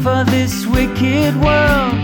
for this wicked world.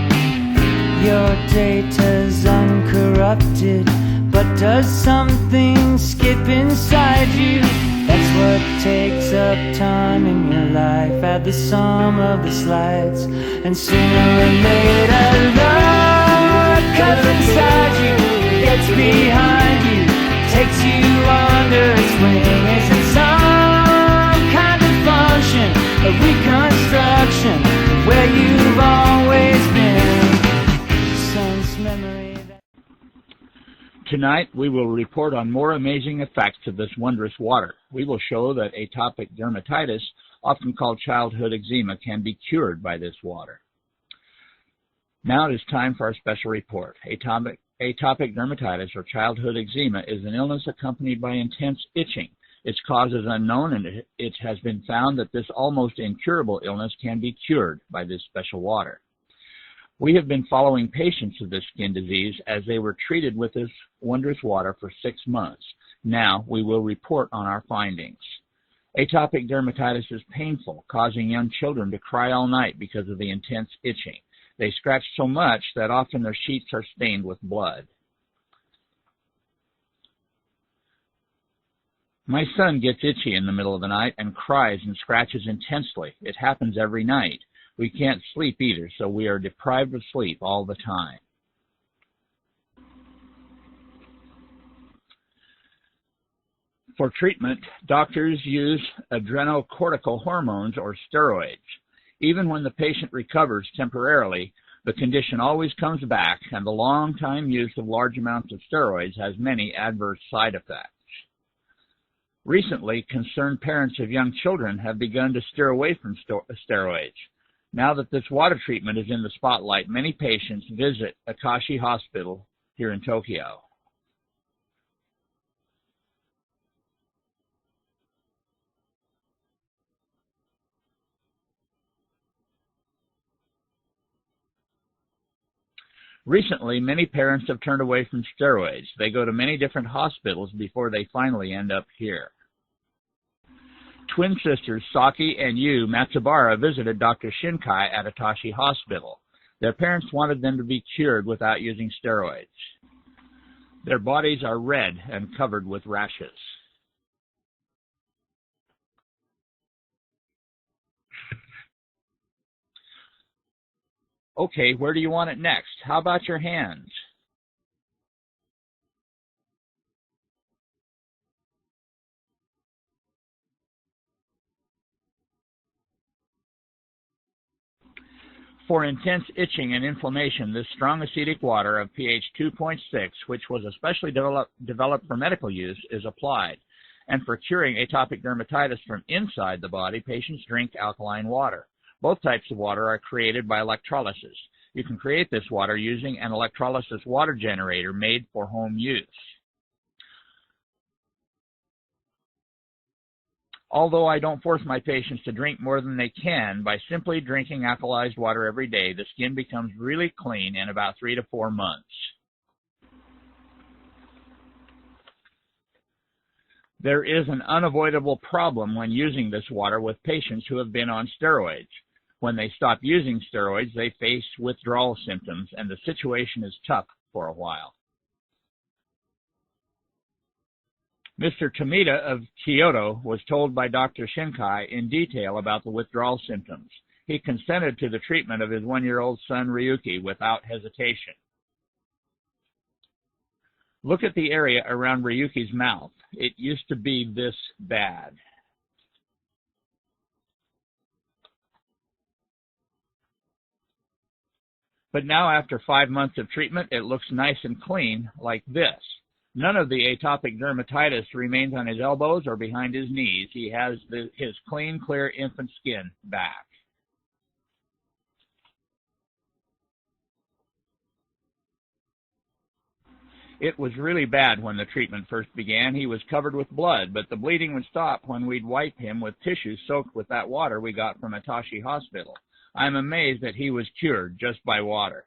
Your data's uncorrupted, but does something skip inside you? That's what takes up time in your life. Add the sum of the slides, and sooner or later love comes inside you, gets behind you, takes you under its wing. Is it some kind of function of reconstruction where you've always been? Son's memory. Tonight, we will report on more amazing effects of this wondrous water. We will show that atopic dermatitis, often called childhood eczema, can be cured by this water. Now it is time for our special report. Atopic dermatitis, or childhood eczema, is an illness accompanied by intense itching. Its cause is unknown, and it has been found that this almost incurable illness can be cured by this special water. We have been following patients with this skin disease as they were treated with this wondrous water for 6 months. Now we will report on our findings. Atopic dermatitis is painful, causing young children to cry all night because of the intense itching. They scratch so much that often their sheets are stained with blood. My son gets itchy in the middle of the night and cries and scratches intensely. It happens every night. We can't sleep either, so we are deprived of sleep all the time. For treatment, doctors use adrenocortical hormones or steroids. Even when the patient recovers temporarily, the condition always comes back, and the long-time use of large amounts of steroids has many adverse side effects. Recently, concerned parents of young children have begun to steer away from steroids. Now that this water treatment is in the spotlight, many patients visit Akashi Hospital here in Tokyo. Recently, many parents have turned away from steroids. They go to many different hospitals before they finally end up here. Twin sisters Saki and Yu Matsubara visited Dr. Shinkai at Atashi Hospital. Their parents wanted them to be cured without using steroids. Their bodies are red and covered with rashes. Okay, where do you want it next? How about your hands? For intense itching and inflammation, this strong acidic water of pH 2.6, which was especially developed for medical use, is applied. And for curing atopic dermatitis from inside the body, patients drink alkaline water. Both types of water are created by electrolysis. You can create this water using an electrolysis water generator made for home use. Although I don't force my patients to drink more than they can, by simply drinking alkalized water every day, the skin becomes really clean in about 3 to 4 months. There is an unavoidable problem when using this water with patients who have been on steroids. When they stop using steroids, they face withdrawal symptoms, and the situation is tough for a while. Mr. Tomita of Kyoto was told by Dr. Shinkai in detail about the withdrawal symptoms. He consented to the treatment of his 1-year-old son Ryuki without hesitation. Look at the area around Ryuki's mouth. It used to be this bad. But now, after 5 months of treatment, it looks nice and clean like this. None of the atopic dermatitis remains on his elbows or behind his knees. He has his clean, clear infant skin back. It was really bad when the treatment first began. He was covered with blood, but the bleeding would stop when we'd wipe him with tissue soaked with that water we got from Atashi Hospital. I'm amazed that he was cured just by water.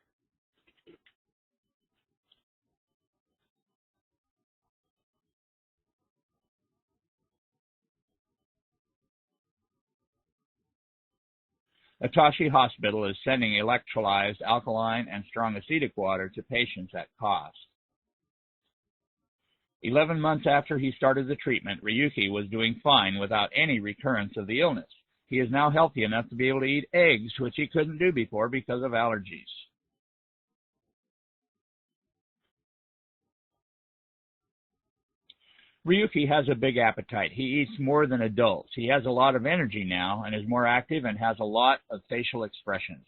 Atashi Hospital is sending electrolyzed, alkaline, and strong acidic water to patients at cost. 11 months after he started the treatment, Ryuki was doing fine without any recurrence of the illness. He is now healthy enough to be able to eat eggs, which he couldn't do before because of allergies. Ryuki has a big appetite. He eats more than adults. He has a lot of energy now and is more active and has a lot of facial expressions.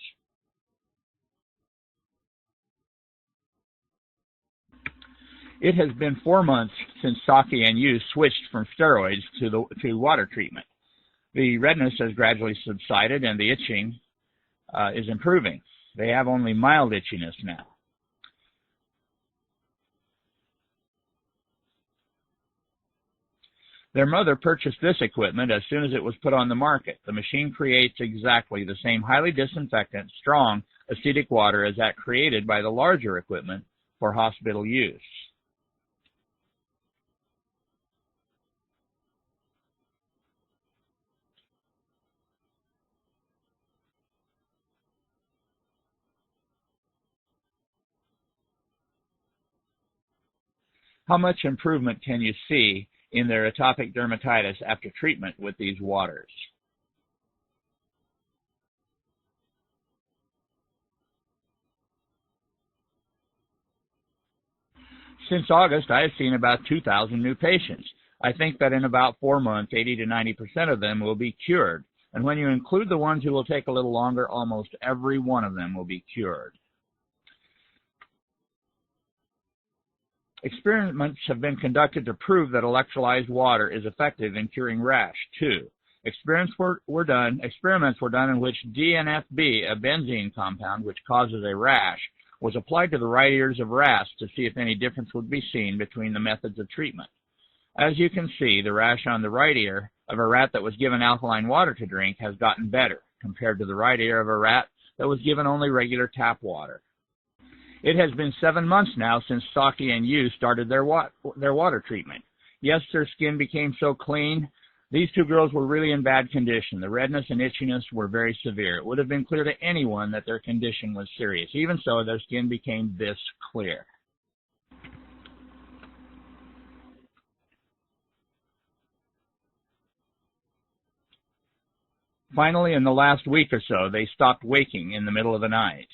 It has been 4 months since Saki and Yu switched from steroids to water treatment. The redness has gradually subsided and the itching is improving. They have only mild itchiness now. Their mother purchased this equipment as soon as it was put on the market. The machine creates exactly the same highly disinfectant, strong, acidic water as that created by the larger equipment for hospital use. How much improvement can you see in their atopic dermatitis after treatment with these waters? Since August, I have seen about 2,000 new patients. I think that in about 4 months, 80 to 90% of them will be cured. And when you include the ones who will take a little longer, almost every one of them will be cured. Experiments have been conducted to prove that electrolyzed water is effective in curing rash, too. Experiments were done in which DNFB, a benzene compound which causes a rash, was applied to the right ears of rats to see if any difference would be seen between the methods of treatment. As you can see, the rash on the right ear of a rat that was given alkaline water to drink has gotten better compared to the right ear of a rat that was given only regular tap water. It has been 7 months now since Saki and Yu started their water treatment. Yes, their skin became so clean. These two girls were really in bad condition. The redness and itchiness were very severe. It would have been clear to anyone that their condition was serious. Even so, their skin became this clear. Finally, in the last week or so, they stopped waking in the middle of the night.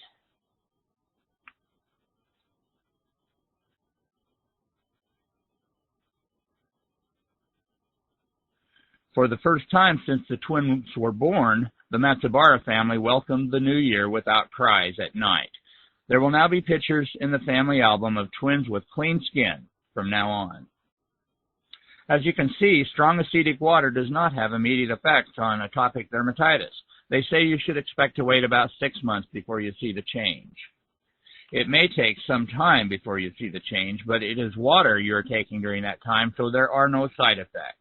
For the first time since the twins were born, the Matsubara family welcomed the new year without cries at night. There will now be pictures in the family album of twins with clean skin from now on. As you can see, strong acidic water does not have immediate effects on atopic dermatitis. They say you should expect to wait about 6 months before you see the change. It may take some time before you see the change, but it is water you are taking during that time, so there are no side effects.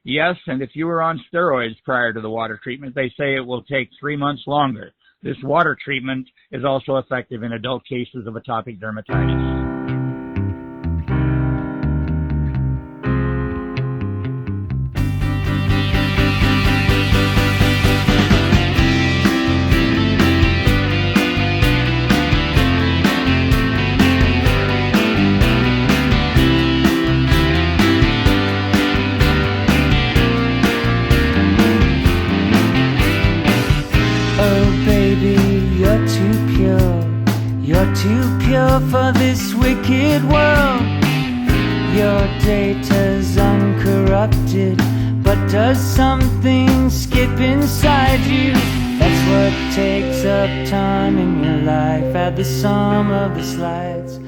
Yes, and if you were on steroids prior to the water treatment, they say it will take 3 months longer. This water treatment is also effective in adult cases of atopic dermatitis. Too pure for this wicked world. Your data's uncorrupted, but does something skip inside you? That's what takes up time in your life. Add the sum of the slides.